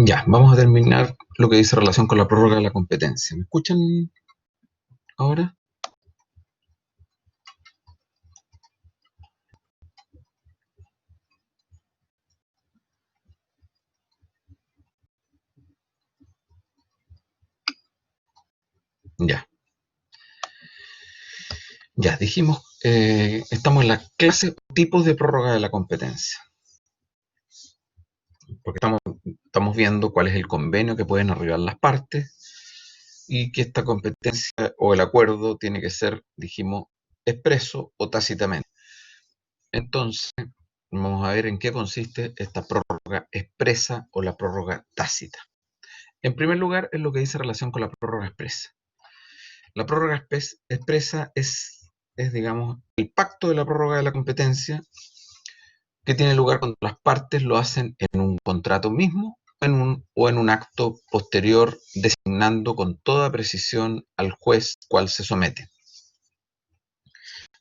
Ya, vamos a terminar lo que dice relación con la prórroga de la competencia. ¿Me escuchan ahora? Ya, ya, dijimos, estamos en la clase tipos de prórroga de la competencia, porque estamos viendo cuál es el convenio que pueden arribar las partes y que esta competencia o el acuerdo tiene que ser, dijimos, expreso o tácitamente. Entonces, vamos a ver en qué consiste esta prórroga expresa o la prórroga tácita. En primer lugar, es lo que dice relación con la prórroga expresa. La prórroga expresa es, digamos, el pacto de la prórroga de la competencia que tiene lugar cuando las partes lo hacen en un contrato mismo o en un acto posterior, designando con toda precisión al juez cual se somete.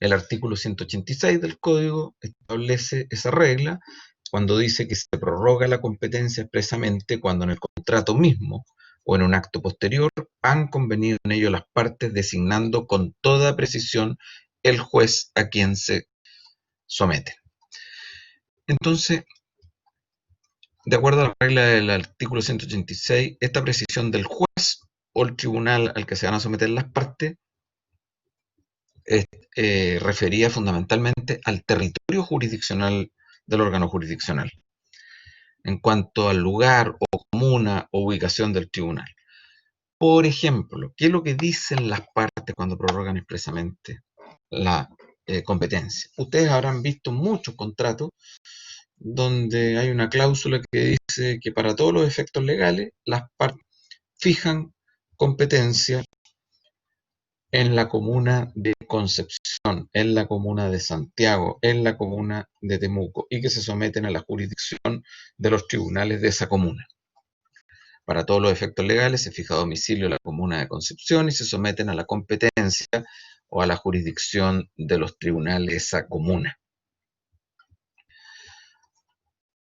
El artículo 186 del Código establece esa regla cuando dice que se prorroga la competencia expresamente cuando en el contrato mismo o en un acto posterior han convenido en ello las partes designando con toda precisión el juez a quien se somete. Entonces, de acuerdo a la regla del artículo 186, esta precisión del juez o el tribunal al que se van a someter las partes refería fundamentalmente al territorio jurisdiccional del órgano jurisdiccional, en cuanto al lugar o comuna o ubicación del tribunal. Por ejemplo, ¿qué es lo que dicen las partes cuando prorrogan expresamente la competencia? Ustedes habrán visto muchos contratos donde hay una cláusula que dice que para todos los efectos legales las partes fijan competencia en la comuna de Concepción, en la comuna de Santiago, en la comuna de Temuco, y que se someten a la jurisdicción de los tribunales de esa comuna. Para todos los efectos legales se fija domicilio en la comuna de Concepción y se someten a la competencia o a la jurisdicción de los tribunales de esa comuna.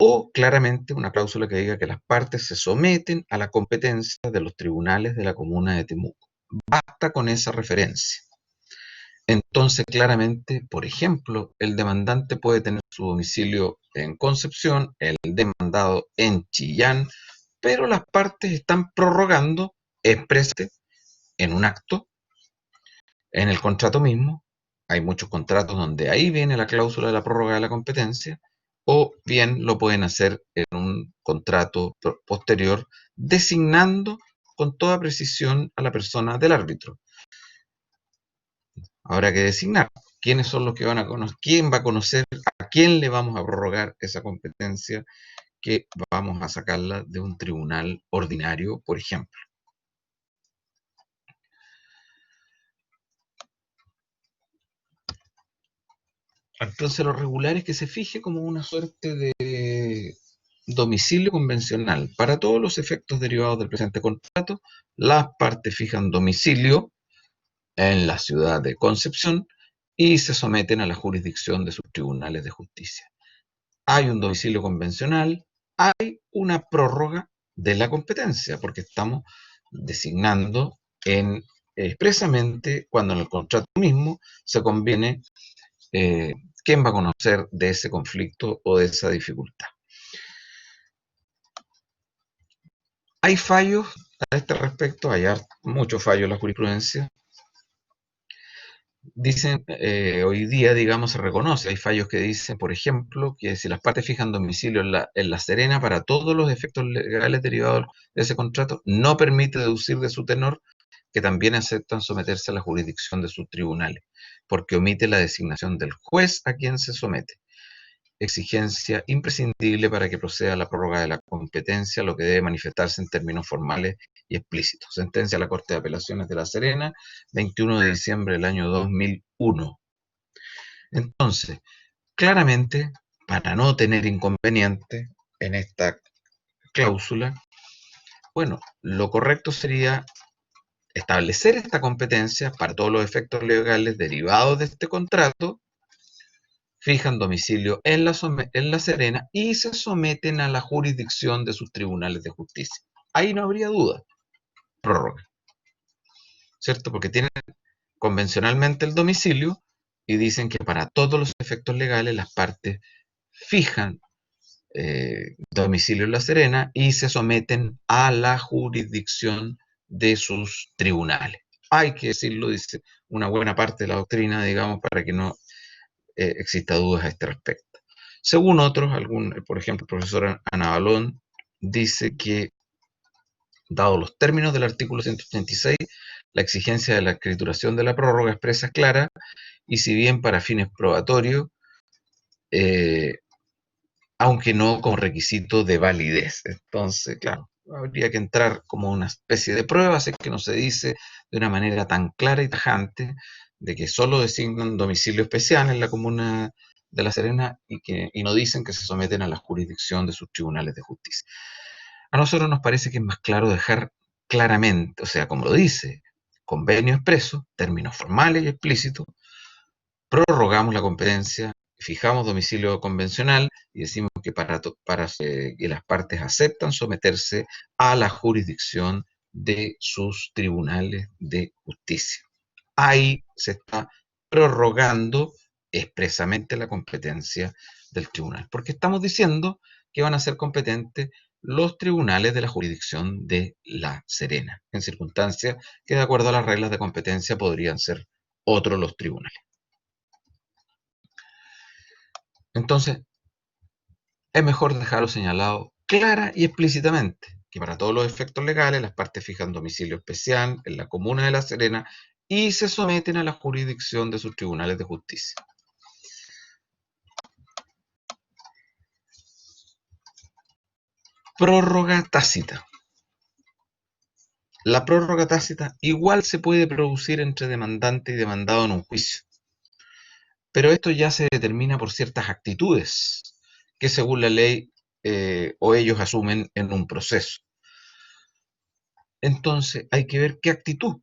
O claramente una cláusula que diga que las partes se someten a la competencia de los tribunales de la comuna de Temuco. Basta con esa referencia. Entonces, claramente, por ejemplo, el demandante puede tener su domicilio en Concepción, el demandado en Chillán, pero las partes están prorrogando expresamente en un acto, en el contrato mismo. Hay muchos contratos donde ahí viene la cláusula de la prórroga de la competencia, o bien lo pueden hacer en un contrato posterior, designando con toda precisión a la persona del árbitro. Habrá que designar quiénes son los que van a conocer, quién va a conocer, a quién le vamos a prorrogar esa competencia que vamos a sacarla de un tribunal ordinario, por ejemplo. Entonces lo regular es que se fije como una suerte de domicilio convencional. Para todos los efectos derivados del presente contrato, las partes fijan domicilio en la ciudad de Concepción y se someten a la jurisdicción de sus tribunales de justicia. Hay un domicilio convencional, hay una prórroga de la competencia, porque estamos designando expresamente cuando en el contrato mismo se conviene quién va a conocer de ese conflicto o de esa dificultad. Hay fallos a este respecto, hay muchos fallos en la jurisprudencia. Dicen, hoy día, digamos, se reconoce, hay fallos que dicen, por ejemplo, que si las partes fijan domicilio en la Serena, para todos los efectos legales derivados de ese contrato, no permite deducir de su tenor que también aceptan someterse a la jurisdicción de sus tribunales, porque omite la designación del juez a quien se somete. Exigencia imprescindible para que proceda la prórroga de la competencia, lo que debe manifestarse en términos formales y explícitos. Sentencia de la Corte de Apelaciones de La Serena, 21 de diciembre del año 2001. Entonces, claramente, para no tener inconveniente en esta cláusula, bueno, lo correcto sería establecer esta competencia para todos los efectos legales derivados de este contrato fijan domicilio en La Serena y se someten a la jurisdicción de sus tribunales de justicia. Ahí no habría duda, prórroga, ¿cierto? Porque tienen convencionalmente el domicilio y dicen que para todos los efectos legales las partes fijan domicilio en La Serena y se someten a la jurisdicción de sus tribunales. Hay que decirlo, dice una buena parte de la doctrina, digamos, para que no exista dudas a este respecto. Según otros, por ejemplo, el profesor Ana Balón dice que, dado los términos del artículo 186, la exigencia de la escrituración de la prórroga expresa es clara, y si bien para fines probatorios, eh, aunque no como requisito de validez. Entonces, claro, habría que entrar como una especie de prueba, así que no se dice de una manera tan clara y tajante de que solo designan domicilio especial en la comuna de La Serena y no dicen que se someten a la jurisdicción de sus tribunales de justicia. A nosotros nos parece que es más claro dejar claramente, o sea, como lo dice, convenio expreso, términos formales y explícitos, prorrogamos la competencia, fijamos domicilio convencional y decimos que para que las partes aceptan someterse a la jurisdicción de sus tribunales de justicia. Ahí se está prorrogando expresamente la competencia del tribunal, porque estamos diciendo que van a ser competentes los tribunales de la jurisdicción de La Serena, en circunstancias que de acuerdo a las reglas de competencia podrían ser otros los tribunales. Entonces, es mejor dejarlo señalado clara y explícitamente, que para todos los efectos legales las partes fijan domicilio especial en la comuna de La Serena y se someten a la jurisdicción de sus tribunales de justicia. Prórroga tácita. La prórroga tácita igual se puede producir entre demandante y demandado en un juicio, pero esto ya se determina por ciertas actitudes que según la ley o ellos asumen en un proceso. Entonces hay que ver qué actitud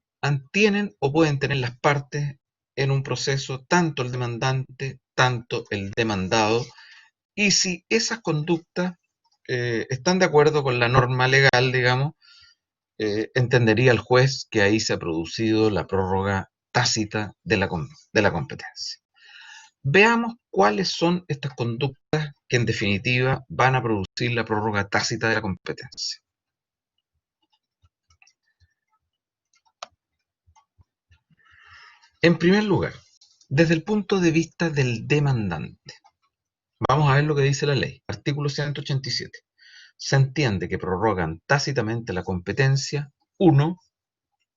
tienen o pueden tener las partes en un proceso, tanto el demandante, tanto el demandado, y si esas conductas están de acuerdo con la norma legal, digamos, entendería el juez que ahí se ha producido la prórroga tácita de la competencia. Veamos cuáles son estas conductas que en definitiva van a producir la prórroga tácita de la competencia. En primer lugar, desde el punto de vista del demandante, vamos a ver lo que dice la ley. Artículo 187. Se entiende que prorrogan tácitamente la competencia, 1,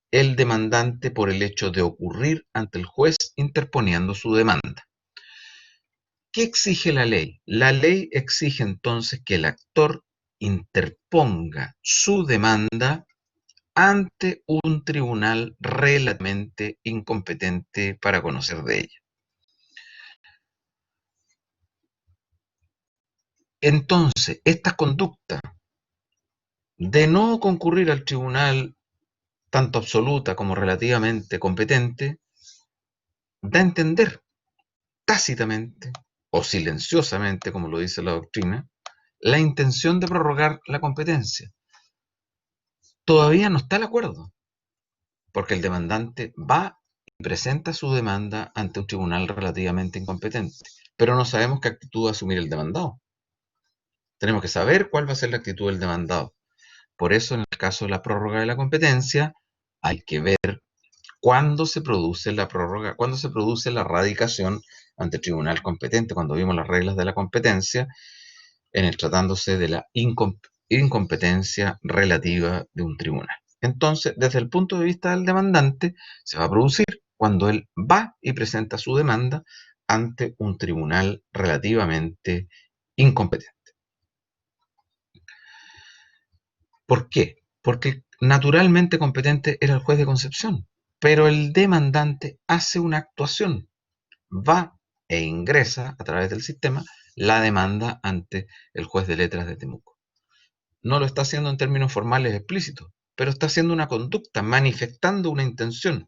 el demandante por el hecho de ocurrir ante el juez interponiendo su demanda. ¿Qué exige la ley? La ley exige entonces que el actor interponga su demanda ante un tribunal relativamente incompetente para conocer de ella. Entonces, esta conducta de no concurrir al tribunal, tanto absoluta como relativamente competente, da a entender tácitamente o silenciosamente, como lo dice la doctrina, la intención de prorrogar la competencia. Todavía no está el acuerdo, porque el demandante va y presenta su demanda ante un tribunal relativamente incompetente, pero no sabemos qué actitud va a asumir el demandado. Tenemos que saber cuál va a ser la actitud del demandado. Por eso, en el caso de la prórroga de la competencia, hay que ver cuándo se produce la prórroga, cuándo se produce la radicación ante el tribunal competente, cuando vimos las reglas de la competencia, en el tratándose de la incompetencia relativa de un tribunal. Entonces, desde el punto de vista del demandante, se va a producir cuando él va y presenta su demanda ante un tribunal relativamente incompetente. ¿Por qué? Porque naturalmente competente era el juez de Concepción, pero el demandante hace una actuación, va e ingresa a través del sistema la demanda ante el juez de letras de Temuco. No lo está haciendo en términos formales explícitos, pero está haciendo una conducta, manifestando una intención.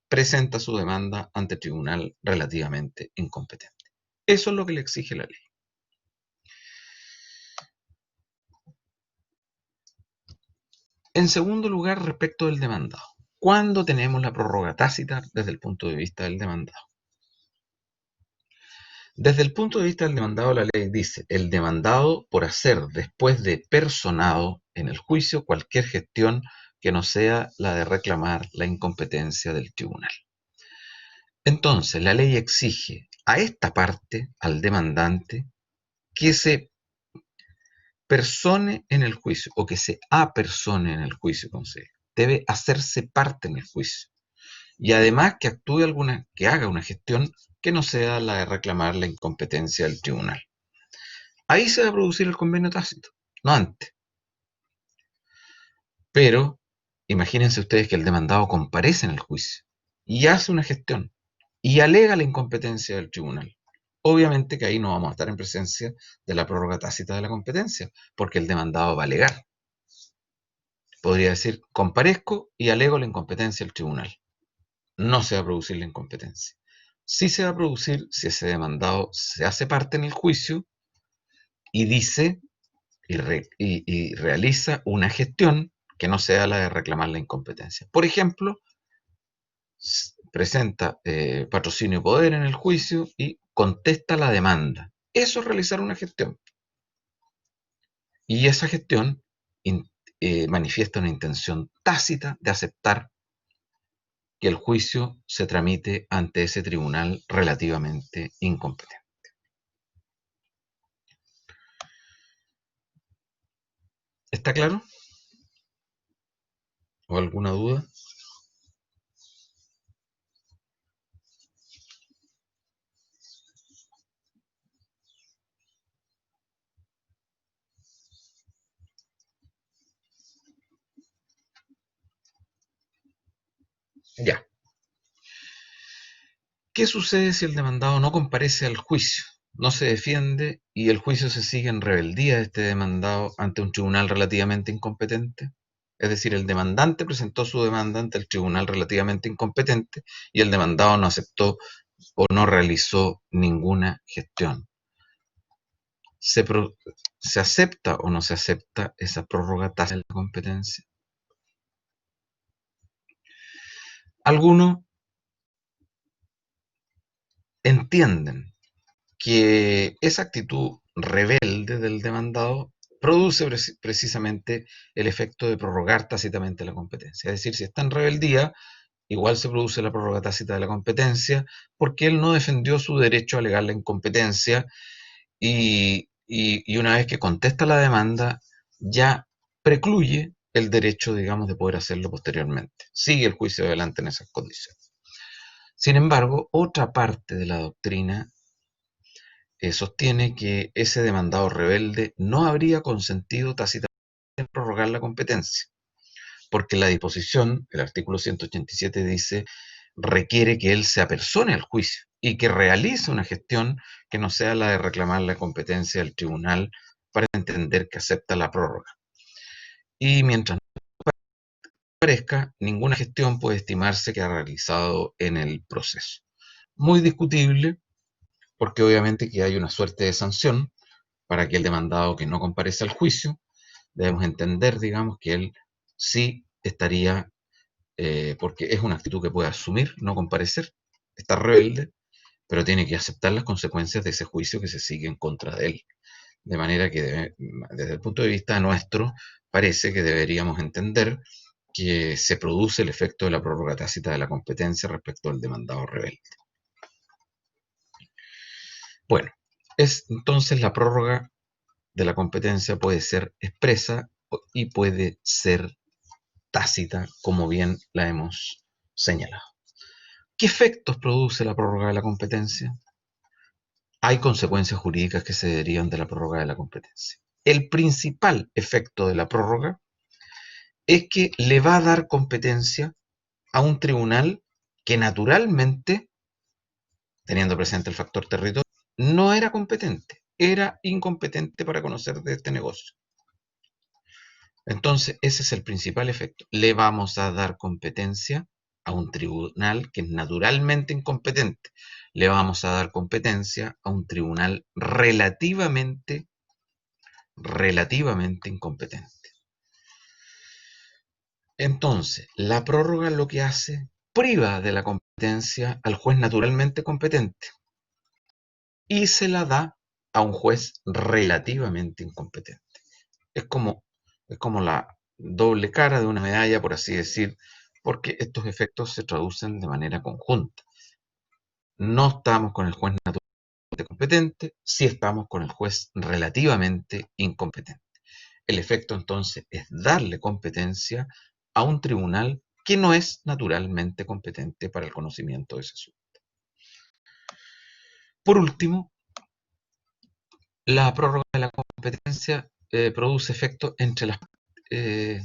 Presenta su demanda ante el tribunal relativamente incompetente. Eso es lo que le exige la ley. En segundo lugar, respecto del demandado. ¿Cuándo tenemos la prórroga tácita desde el punto de vista del demandado? Desde el punto de vista del demandado, la ley dice, el demandado por hacer después de personado en el juicio cualquier gestión que no sea la de reclamar la incompetencia del tribunal. Entonces, la ley exige a esta parte, al demandante, que se persone en el juicio o que se apersone en el juicio, consejo. Debe hacerse parte en el juicio. Y además que actúe que haga una gestión que no sea la de reclamar la incompetencia del tribunal. Ahí se va a producir el convenio tácito, no antes. Pero imagínense ustedes que el demandado comparece en el juicio y hace una gestión y alega la incompetencia del tribunal. Obviamente que ahí no vamos a estar en presencia de la prórroga tácita de la competencia, porque el demandado va a alegar. Podría decir, comparezco y alego la incompetencia del tribunal. No se va a producir la incompetencia. Sí se va a producir si ese demandado se hace parte en el juicio y dice y realiza una gestión que no sea la de reclamar la incompetencia. Por ejemplo, presenta patrocinio y poder en el juicio y contesta la demanda. Eso es realizar una gestión. Y esa gestión manifiesta una intención tácita de aceptar que el juicio se tramite ante ese tribunal relativamente incompetente. ¿Está claro? ¿O alguna duda? Ya. ¿Qué sucede si el demandado no comparece al juicio, no se defiende y el juicio se sigue en rebeldía de este demandado ante un tribunal relativamente incompetente? Es decir, el demandante presentó su demanda ante el tribunal relativamente incompetente y el demandado no aceptó o no realizó ninguna gestión. ¿Se, ¿Se acepta o no se acepta esa prórroga tácita de la competencia? Algunos entienden que esa actitud rebelde del demandado produce precisamente el efecto de prorrogar tácitamente la competencia. Es decir, si está en rebeldía, igual se produce la prórroga tácita de la competencia porque él no defendió su derecho a alegar la incompetencia y una vez que contesta la demanda, ya precluye el derecho, digamos, de poder hacerlo posteriormente. Sigue el juicio adelante en esas condiciones. Sin embargo, otra parte de la doctrina sostiene que ese demandado rebelde no habría consentido tácitamente en prorrogar la competencia, porque la disposición, el artículo 187 dice, requiere que él se apersone al juicio y que realice una gestión que no sea la de reclamar la competencia del tribunal para entender que acepta la prórroga. Y mientras no aparezca, ninguna gestión puede estimarse que ha realizado en el proceso. Muy discutible, porque obviamente que hay una suerte de sanción para aquel demandado que no comparece al juicio. Debemos entender, digamos, que él sí estaría, porque es una actitud que puede asumir, no comparecer, está rebelde, pero tiene que aceptar las consecuencias de ese juicio que se sigue en contra de él. De manera que desde el punto de vista nuestro, parece que deberíamos entender que se produce el efecto de la prórroga tácita de la competencia respecto al demandado rebelde. Bueno, entonces la prórroga de la competencia puede ser expresa y puede ser tácita, como bien la hemos señalado. ¿Qué efectos produce la prórroga de la competencia? Hay consecuencias jurídicas que se derivan de la prórroga de la competencia. El principal efecto de la prórroga es que le va a dar competencia a un tribunal que naturalmente, teniendo presente el factor territorio, no era competente, era incompetente para conocer de este negocio. Entonces, ese es el principal efecto. Le vamos a dar competencia a un tribunal que es naturalmente incompetente. Le vamos a dar competencia a un tribunal relativamente incompetente. Entonces, la prórroga lo que hace, priva de la competencia al juez naturalmente competente y se la da a un juez relativamente incompetente. Es como, es como la doble cara de una medalla, por así decir, porque estos efectos se traducen de manera conjunta. No estamos con el juez naturalmente competente, sí estamos con el juez relativamente incompetente. El efecto entonces es darle competencia a un tribunal que no es naturalmente competente para el conocimiento de ese asunto. Por último, la prórroga de la competencia produce efecto entre las eh,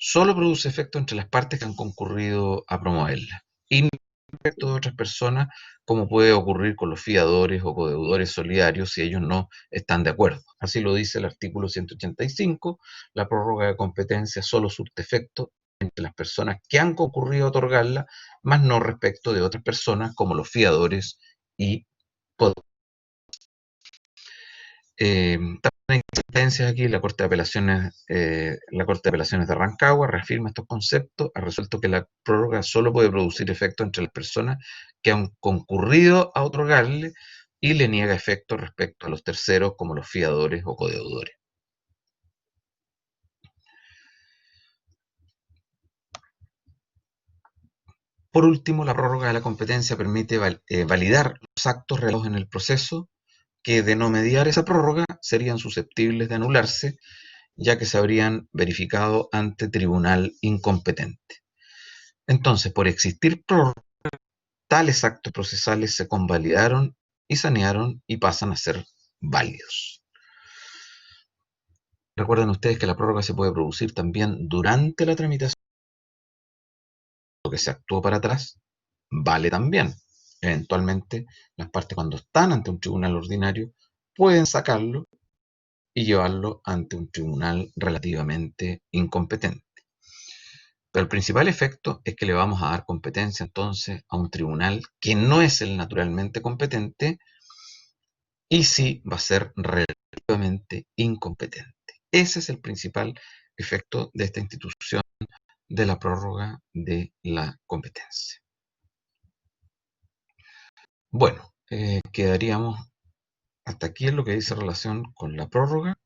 solo produce efecto entre las partes que han concurrido a promoverla y no respecto de otras personas, como puede ocurrir con los fiadores o codeudores solidarios si ellos no están de acuerdo. Así lo dice el artículo 185, la prórroga de competencia solo surte efecto entre las personas que han concurrido a otorgarla, más no respecto de otras personas como los fiadores y codeudores. También hay sentencias aquí, la Corte de Apelaciones de Rancagua reafirma estos conceptos, ha resuelto que la prórroga solo puede producir efecto entre las personas que han concurrido a otorgarle y le niega efecto respecto a los terceros como los fiadores o codeudores. Por último, la prórroga de la competencia permite validar los actos realizados en el proceso que, de no mediar esa prórroga, serían susceptibles de anularse ya que se habrían verificado ante tribunal incompetente. Entonces, por existir prórroga, tales actos procesales se convalidaron y sanearon y pasan a ser válidos. Recuerden ustedes que la prórroga se puede producir también durante la tramitación. Lo que se actuó para atrás vale también. Eventualmente, las partes cuando están ante un tribunal ordinario pueden sacarlo y llevarlo ante un tribunal relativamente incompetente. Pero el principal efecto es que le vamos a dar competencia entonces a un tribunal que no es el naturalmente competente y sí va a ser relativamente incompetente. Ese es el principal efecto de esta institución de la prórroga de la competencia. Bueno, quedaríamos hasta aquí en lo que dice relación con la prórroga.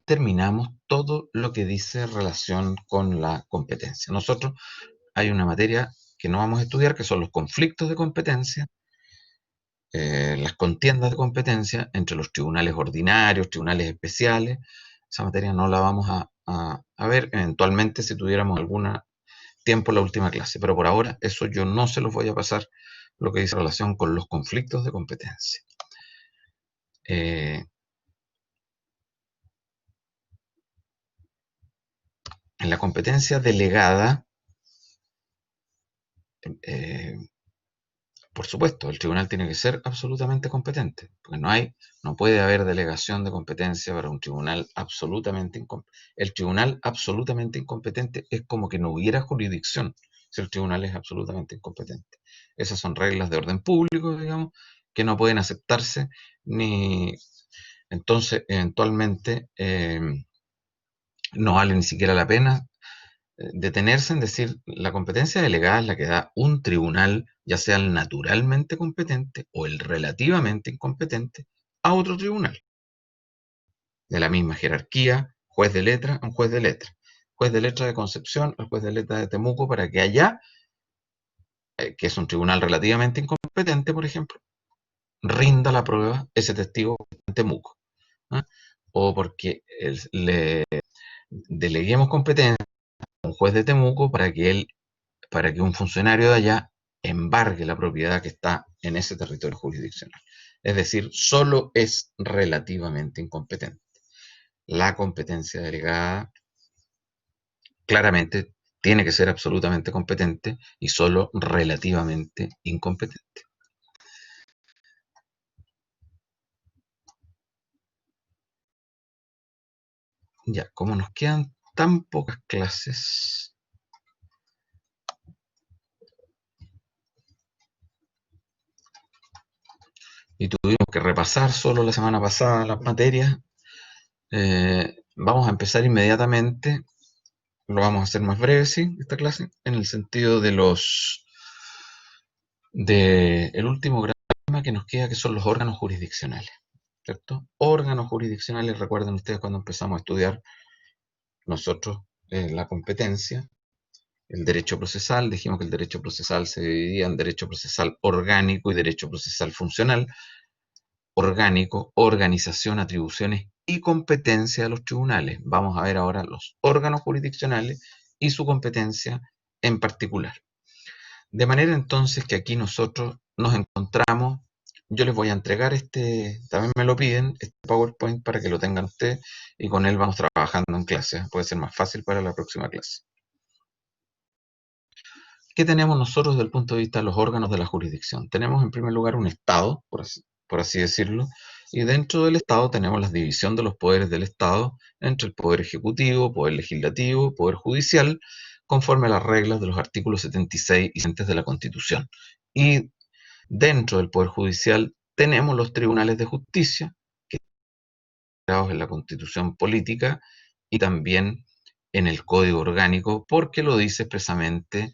Terminamos todo lo que dice relación con la competencia. Nosotros hay una materia que no vamos a estudiar, que son los conflictos de competencia, las contiendas de competencia entre los tribunales ordinarios, tribunales especiales. Esa materia no la vamos a ver, eventualmente si tuviéramos algún tiempo en la última clase, pero por ahora eso yo no se los voy a pasar, lo que dice relación con los conflictos de competencia. En la competencia delegada, eh, por supuesto, el tribunal tiene que ser absolutamente competente, porque no puede haber delegación de competencia para un tribunal absolutamente incompetente. El tribunal absolutamente incompetente es como que no hubiera jurisdicción si el tribunal es absolutamente incompetente. Esas son reglas de orden público, digamos, que no pueden aceptarse ni entonces eventualmente no vale ni siquiera la pena detenerse en decir la competencia delegada es la que da un tribunal, ya sea el naturalmente competente o el relativamente incompetente, a otro tribunal. De la misma jerarquía, juez de letra a un juez de letra. Juez de letra de Concepción al juez de letra de Temuco para que allá, que es un tribunal relativamente incompetente, por ejemplo, rinda la prueba ese testigo en Temuco. ¿Ah? O porque le deleguemos competencia a un juez de Temuco para que un funcionario de allá embargue la propiedad que está en ese territorio jurisdiccional. Es decir, solo es relativamente incompetente. La competencia delegada claramente tiene que ser absolutamente competente y solo relativamente incompetente. Ya, como nos quedan tan pocas clases, y tuvimos que repasar solo la semana pasada las materias, vamos a empezar inmediatamente. Lo vamos a hacer más breve, sí, esta clase, en el sentido de el último gran tema que nos queda, que son los órganos jurisdiccionales, ¿cierto? Órganos jurisdiccionales, recuerden ustedes cuando empezamos a estudiar nosotros la competencia, el derecho procesal, dijimos que el derecho procesal se dividía en derecho procesal orgánico y derecho procesal funcional. Orgánico, organización, atribuciones y competencia de los tribunales. Vamos a ver ahora los órganos jurisdiccionales y su competencia en particular. De manera entonces que aquí nosotros nos encontramos, yo les voy a entregar también me lo piden, este PowerPoint para que lo tengan ustedes y con él vamos trabajando en clase. Puede ser más fácil para la próxima clase. ¿Qué tenemos nosotros desde el punto de vista de los órganos de la jurisdicción? Tenemos en primer lugar un Estado, por así decirlo, y dentro del Estado tenemos la división de los poderes del Estado entre el Poder Ejecutivo, Poder Legislativo, Poder Judicial, conforme a las reglas de los artículos 76 y 100 de la Constitución. Y dentro del Poder Judicial tenemos los tribunales de justicia, que están creados en la Constitución política y también en el Código Orgánico, porque lo dice expresamente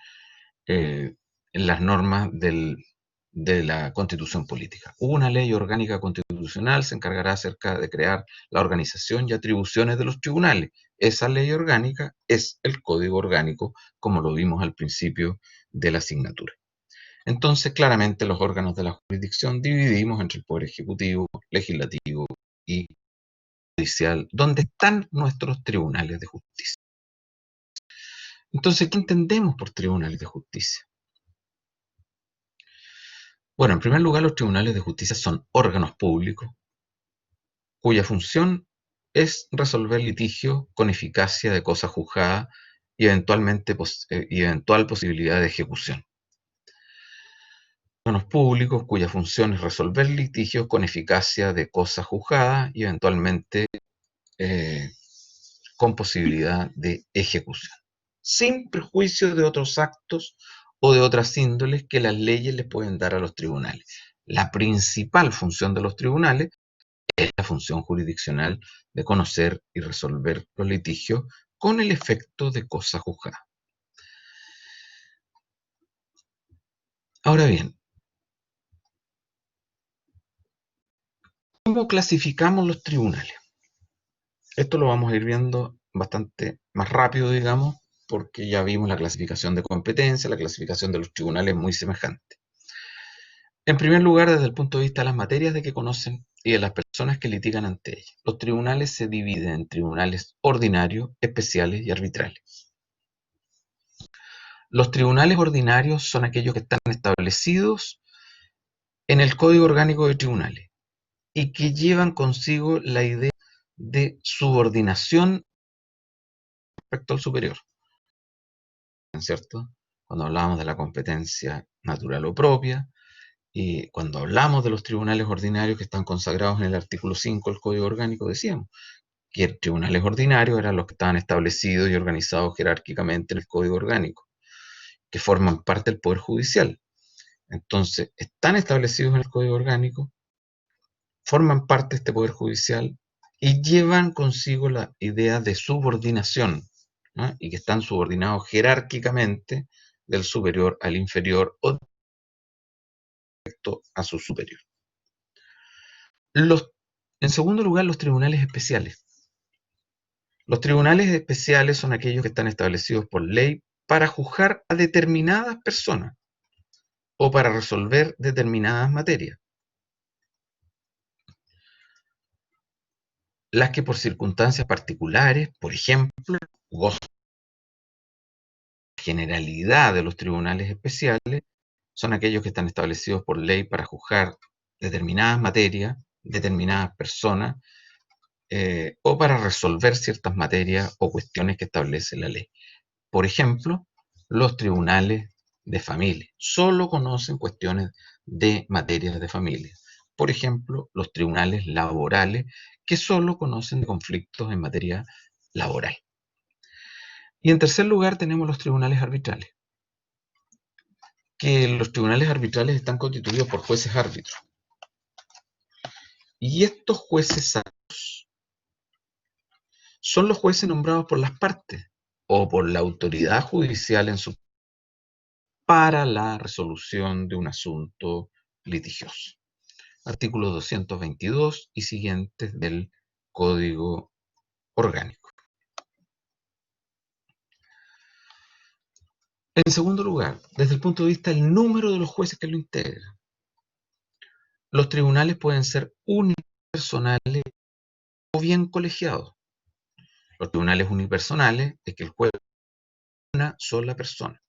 en las normas de la Constitución política. Una ley orgánica constitucional se encargará acerca de crear la organización y atribuciones de los tribunales. Esa ley orgánica es el Código Orgánico, como lo vimos al principio de la asignatura. Entonces, claramente los órganos de la jurisdicción dividimos entre el Poder Ejecutivo, Legislativo y Judicial, donde están nuestros tribunales de justicia. Entonces, ¿qué entendemos por tribunales de justicia? Bueno, en primer lugar, los tribunales de justicia son órganos públicos cuya función es resolver litigios con eficacia de cosa juzgada y eventual posibilidad de ejecución. Órganos públicos cuya función es resolver litigios con eficacia de cosa juzgada y eventualmente eh, con posibilidad de ejecución, sin perjuicio de otros actos o de otras índoles que las leyes les pueden dar a los tribunales. La principal función de los tribunales es la función jurisdiccional de conocer y resolver los litigios con el efecto de cosa juzgada. Ahora bien, ¿cómo clasificamos los tribunales? Esto lo vamos a ir viendo bastante más rápido, digamos, porque ya vimos la clasificación de competencia, la clasificación de los tribunales muy semejante. En primer lugar, desde el punto de vista de las materias de que conocen y de las personas que litigan ante ellas, los tribunales se dividen en tribunales ordinarios, especiales y arbitrales. Los tribunales ordinarios son aquellos que están establecidos en el Código Orgánico de Tribunales y que llevan consigo la idea de subordinación respecto al superior, ¿cierto? Cuando hablamos de la competencia natural o propia, y cuando hablamos de los tribunales ordinarios que están consagrados en el artículo 5 del Código Orgánico, decíamos que tribunales ordinarios eran los que estaban establecidos y organizados jerárquicamente en el Código Orgánico, que forman parte del Poder Judicial. Entonces, están establecidos en el Código Orgánico, forman parte de este Poder Judicial y llevan consigo la idea de subordinación, ¿no? Y que están subordinados jerárquicamente del superior al inferior o directo a su superior. En segundo lugar, los tribunales especiales. Los tribunales especiales son aquellos que están establecidos por ley para juzgar a determinadas personas o para resolver determinadas materias, las que por circunstancias particulares, por ejemplo, gozan de la generalidad de los tribunales especiales, son aquellos que están establecidos por ley para juzgar determinadas materias, determinadas personas, o para resolver ciertas materias o cuestiones que establece la ley. Por ejemplo, los tribunales de familia solo conocen cuestiones de materias de familia. Por ejemplo, los tribunales laborales que solo conocen de conflictos en materia laboral. Y en tercer lugar tenemos los tribunales arbitrales, que los tribunales arbitrales están constituidos por jueces árbitros. Y estos jueces son los jueces nombrados por las partes o por la autoridad judicial en su para la resolución de un asunto litigioso. Artículo 222 y siguientes del Código Orgánico. En segundo lugar, desde el punto de vista del número de los jueces que lo integran, los tribunales pueden ser unipersonales o bien colegiados. Los tribunales unipersonales es que el juez es una sola persona.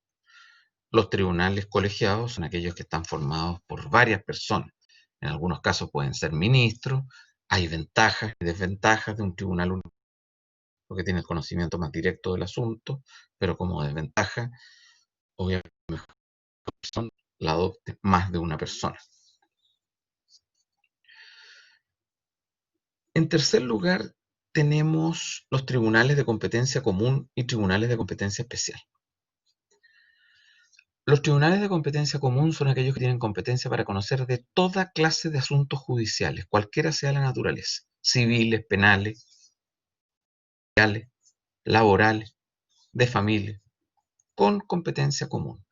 Los tribunales colegiados son aquellos que están formados por varias personas. En algunos casos pueden ser ministros. Hay ventajas y desventajas de un tribunal único, porque tiene el conocimiento más directo del asunto, pero como desventaja, obviamente son la adopte más de una persona. En tercer lugar, tenemos los tribunales de competencia común y tribunales de competencia especial. Los tribunales de competencia común son aquellos que tienen competencia para conocer de toda clase de asuntos judiciales, cualquiera sea la naturaleza, civiles, penales, laborales, de familia, con competencia común.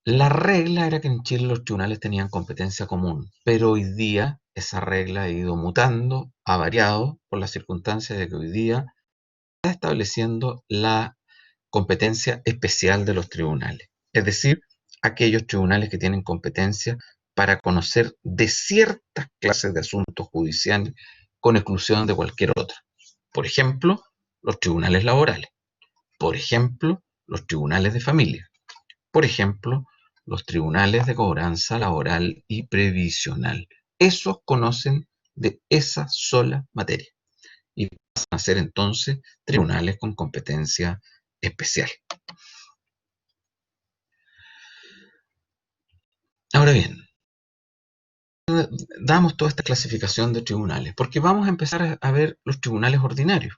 La regla era que en Chile los tribunales tenían competencia común, pero hoy día esa regla ha ido mutando, ha variado por las circunstancias de que hoy día está estableciendo la competencia especial de los tribunales, es decir, aquellos tribunales que tienen competencia para conocer de ciertas clases de asuntos judiciales con exclusión de cualquier otra. Por ejemplo, los tribunales laborales, por ejemplo, los tribunales de familia, por ejemplo, los tribunales de cobranza laboral y previsional. Esos conocen de esa sola materia y pasan a ser entonces tribunales con competencia especial. Ahora bien, damos toda esta clasificación de tribunales porque vamos a empezar a ver los tribunales ordinarios.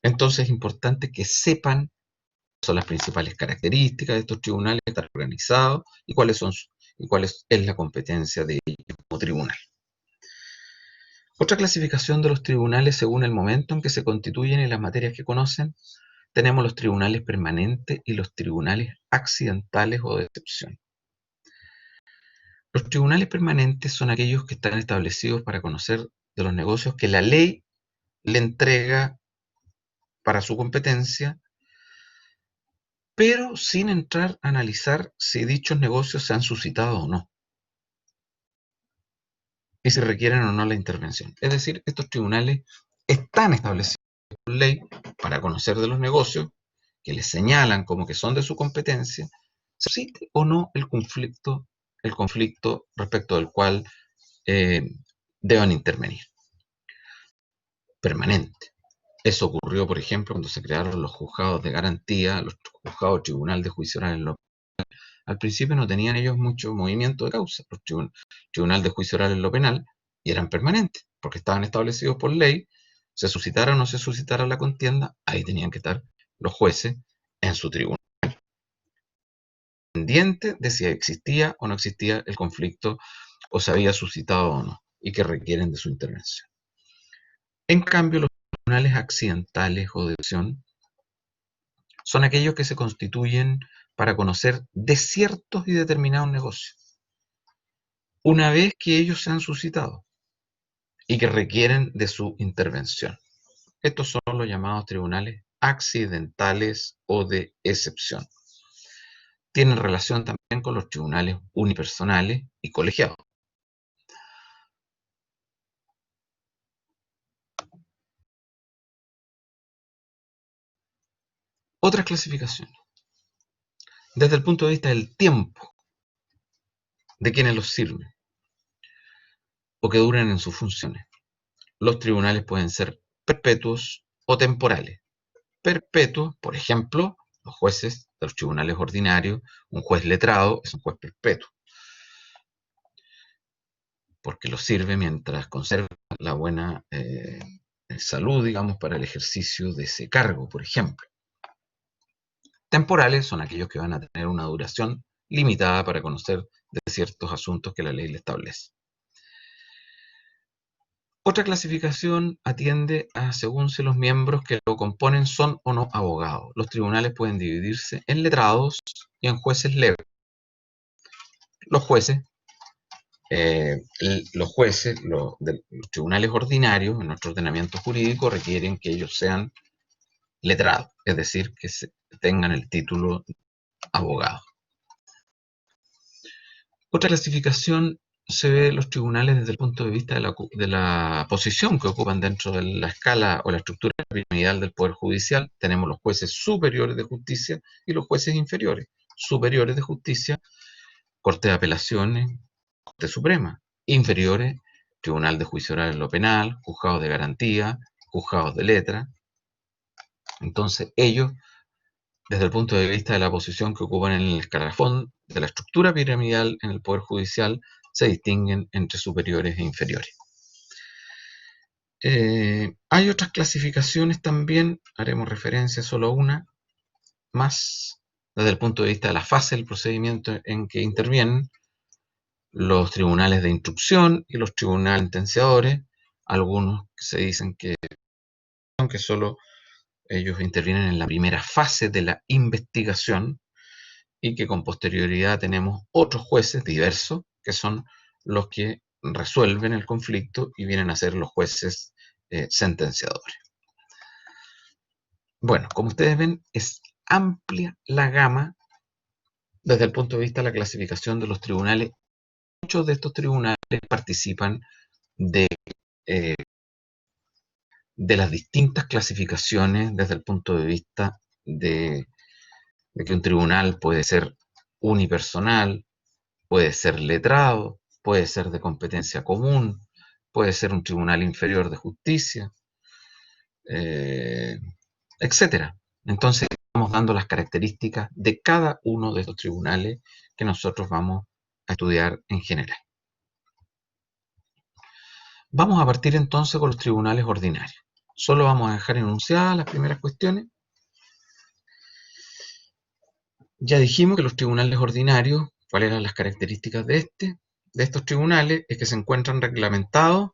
Entonces es importante que sepan cuáles son las principales características de estos tribunales, que están organizados y cuál es la competencia de ellos como tribunal. Otra clasificación de los tribunales según el momento en que se constituyen y las materias que conocen, tenemos los tribunales permanentes y los tribunales accidentales o de excepción. Los tribunales permanentes son aquellos que están establecidos para conocer de los negocios que la ley le entrega para su competencia, pero sin entrar a analizar si dichos negocios se han suscitado o no, y si requieren o no la intervención. Es decir, estos tribunales están establecidos por ley para conocer de los negocios que les señalan como que son de su competencia, se suscite o no el conflicto respecto del cual deban intervenir. Permanente. Eso ocurrió, por ejemplo, cuando se crearon los juzgados de garantía, los juzgados tribunal de juicio oral en lo penal. Al principio no tenían ellos mucho movimiento de causa, los tribunal de juicio oral en lo penal, y eran permanentes, porque estaban establecidos por ley, se suscitara o no se suscitara la contienda, ahí tenían que estar los jueces en su tribunal, pendiente de si existía o no existía el conflicto, o se había suscitado o no, y que requieren de su intervención. En cambio, los tribunales accidentales o de excepción son aquellos que se constituyen para conocer de ciertos y determinados negocios, una vez que ellos se han suscitado y que requieren de su intervención. Estos son los llamados tribunales accidentales o de excepción. Tienen relación también con los tribunales unipersonales y colegiados. Otras clasificaciones. Desde el punto de vista del tiempo de quienes los sirven o que duran en sus funciones. Los tribunales pueden ser perpetuos o temporales. Perpetuos, por ejemplo, los jueces de los tribunales ordinarios, un juez letrado es un juez perpetuo, porque lo sirve mientras conserva la buena salud, digamos, para el ejercicio de ese cargo, por ejemplo. Temporales son aquellos que van a tener una duración limitada para conocer de ciertos asuntos que la ley le establece. Otra clasificación atiende a según si los miembros que lo componen son o no abogados. Los tribunales pueden dividirse en letrados y en jueces leves. Los jueces, los tribunales ordinarios en nuestro ordenamiento jurídico requieren que ellos sean letrados, es decir, que tengan el título de abogado. Otra clasificación se ve los tribunales desde el punto de vista de la posición que ocupan dentro de la escala o la estructura piramidal del Poder Judicial. Tenemos los jueces superiores de justicia y los jueces inferiores. Superiores de justicia, Corte de Apelaciones, Corte Suprema. Inferiores, Tribunal de Juicio Oral en lo Penal, Juzgados de Garantía, Juzgados de Letra. Entonces, ellos, desde el punto de vista de la posición que ocupan en el escalafón de la estructura piramidal en el Poder Judicial, se distinguen entre superiores e inferiores. Hay otras clasificaciones también, haremos referencia solo a una más, desde el punto de vista de la fase del procedimiento en que intervienen los tribunales de instrucción y los tribunales sentenciadores. Algunos se dicen que solo ellos intervienen en la primera fase de la investigación y que con posterioridad tenemos otros jueces diversos que son los que resuelven el conflicto y vienen a ser los jueces sentenciadores. Bueno, como ustedes ven, es amplia la gama desde el punto de vista de la clasificación de los tribunales. Muchos de estos tribunales participan de las distintas clasificaciones desde el punto de vista de que un tribunal puede ser unipersonal, puede ser letrado, puede ser de competencia común, puede ser un tribunal inferior de justicia, etcétera. Entonces, estamos dando las características de cada uno de estos tribunales que nosotros vamos a estudiar en general. Vamos a partir entonces con los tribunales ordinarios. Solo vamos a dejar enunciadas las primeras cuestiones. Ya dijimos que los tribunales ordinarios, ¿cuáles eran las características de estos tribunales? Es que se encuentran reglamentados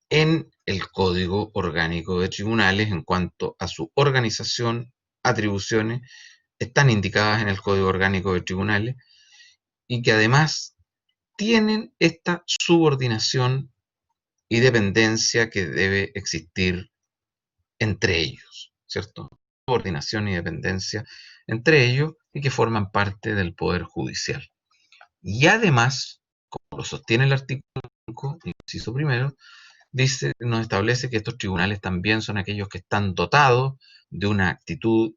en el Código Orgánico de Tribunales en cuanto a su organización, atribuciones, están indicadas en el Código Orgánico de Tribunales y que además tienen esta subordinación y dependencia que debe existir entre ellos, ¿cierto? Subordinación y dependencia entre ellos y que forman parte del Poder Judicial. Y además, como lo sostiene el artículo 5, inciso primero, nos establece que estos tribunales también son aquellos que están dotados de una actitud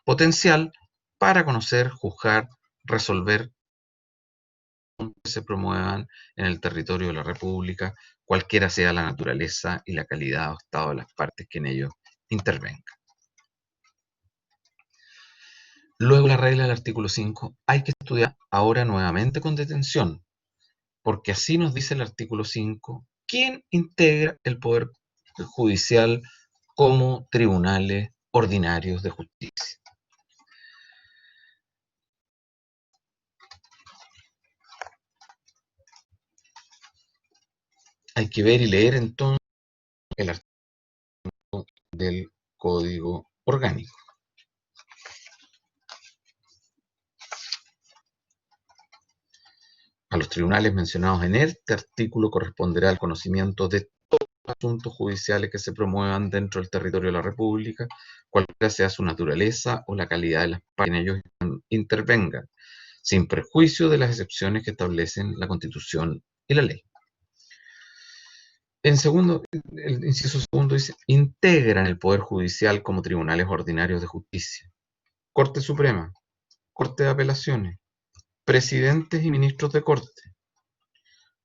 potencial para conocer, juzgar, resolver que se promuevan en el territorio de la República, cualquiera sea la naturaleza y la calidad o estado de las partes que en ellos intervengan. Luego la regla del artículo 5 hay que estudiar ahora nuevamente con detención, porque así nos dice el artículo 5, ¿quién integra el Poder Judicial como tribunales ordinarios de justicia? Hay que ver y leer entonces el artículo del Código Orgánico. A los tribunales mencionados en este artículo corresponderá el conocimiento de todos los asuntos judiciales que se promuevan dentro del territorio de la República, cualquiera sea su naturaleza o la calidad de las partes que en ellos intervengan, sin perjuicio de las excepciones que establecen la Constitución y la ley. En segundo, el inciso segundo dice, integran el Poder Judicial como tribunales ordinarios de justicia, Corte Suprema, Corte de Apelaciones, presidentes y ministros de corte,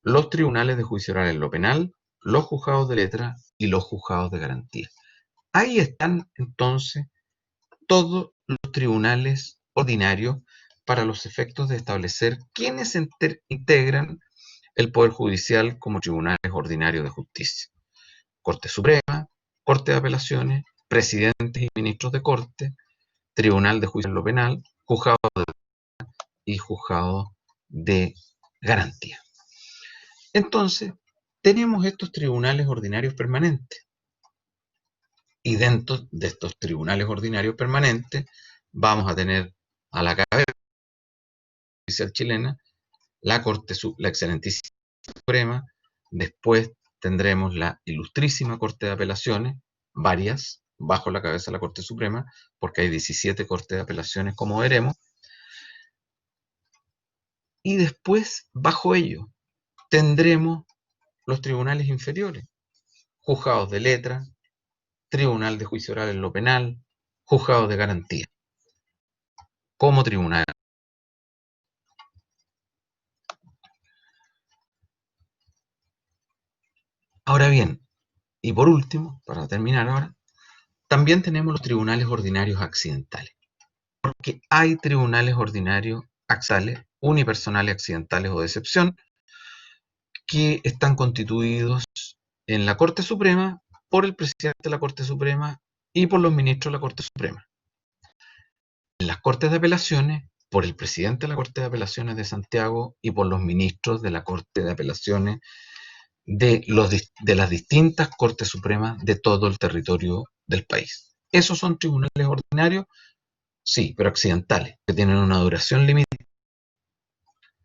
los tribunales de juicio oral en lo penal, los juzgados de letra y los juzgados de garantía. Ahí están entonces todos los tribunales ordinarios para los efectos de establecer quiénes integran el Poder Judicial como tribunales ordinarios de justicia. Corte Suprema, Corte de Apelaciones, presidentes y ministros de corte, Tribunal de Juicio en lo Penal, juzgado de y juzgado de garantía. Entonces, tenemos estos tribunales ordinarios permanentes. Y dentro de estos tribunales ordinarios permanentes vamos a tener a la cabeza judicial chilena la excelentísima Suprema, después tendremos la ilustrísima Corte de Apelaciones, varias, bajo la cabeza de la Corte Suprema, porque hay 17 Cortes de Apelaciones, como veremos, y después, bajo ello, tendremos los tribunales inferiores, juzgados de letra, tribunal de juicio oral en lo penal, juzgados de garantía, como tribunal. Ahora bien, y por último, para terminar ahora, también tenemos los tribunales ordinarios accidentales, porque hay tribunales ordinarios accidentales, unipersonales, accidentales o de excepción, que están constituidos en la Corte Suprema por el presidente de la Corte Suprema y por los ministros de la Corte Suprema. En las Cortes de Apelaciones, por el presidente de la Corte de Apelaciones de Santiago y por los ministros de la Corte de Apelaciones de las distintas Cortes Supremas de todo el territorio del país. ¿Esos son tribunales ordinarios? Sí, pero accidentales, que tienen una duración limitada.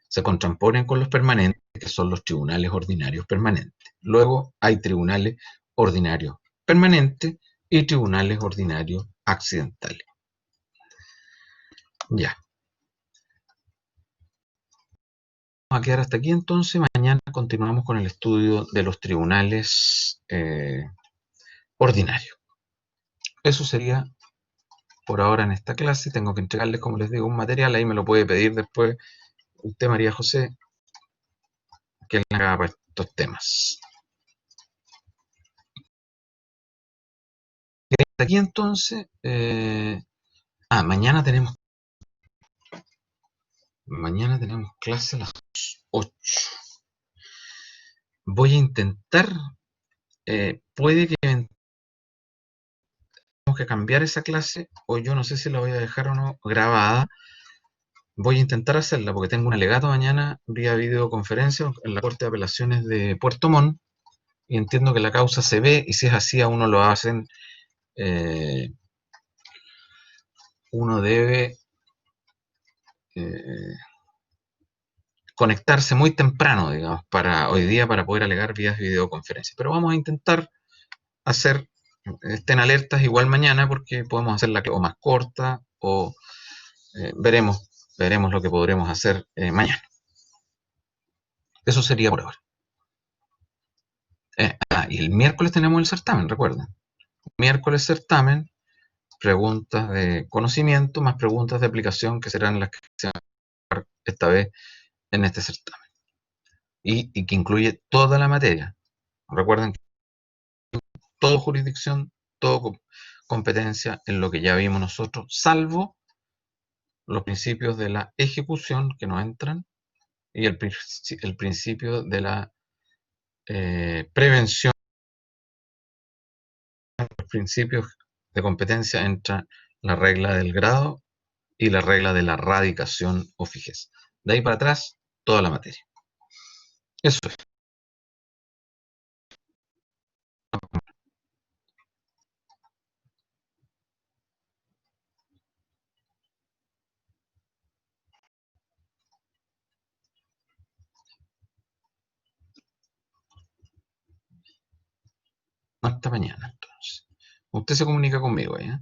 Se contraponen con los permanentes, que son los tribunales ordinarios permanentes. Luego hay tribunales ordinarios permanentes y tribunales ordinarios accidentales. Ya. Vamos a quedar hasta aquí entonces. Mañana continuamos con el estudio de los tribunales ordinarios. Eso sería por ahora en esta clase. Tengo que entregarles, como les digo, un material. Ahí me lo puede pedir después usted, María José, que le haga para estos temas. Hasta aquí entonces. Mañana tenemos clase a las 8. Voy a intentar, puede que tengamos que cambiar esa clase, o yo no sé si la voy a dejar o no grabada. Voy a intentar hacerla porque tengo un alegato mañana vía videoconferencia en la Corte de Apelaciones de Puerto Montt y entiendo que la causa se ve, y si es así a uno lo hacen, uno debe eh, conectarse muy temprano, digamos, para hoy día para poder alegar vía videoconferencia. Pero vamos a intentar hacer, estén alertas igual mañana porque podemos hacerla o más corta o veremos lo que podremos hacer mañana. Eso sería por ahora. Y el miércoles tenemos el certamen, recuerden. Miércoles certamen, preguntas de conocimiento más preguntas de aplicación, que serán las que se van a dar esta vez en este certamen. Y que incluye toda la materia. Recuerden que todo jurisdicción, todo competencia en lo que ya vimos nosotros, salvo los principios de la ejecución que no entran y el principio de la prevención. Los principios de competencia entra la regla del grado y la regla de la radicación o fijeza. De ahí para atrás, toda la materia. Eso es. Hasta mañana, entonces. Usted se comunica conmigo, ¿eh?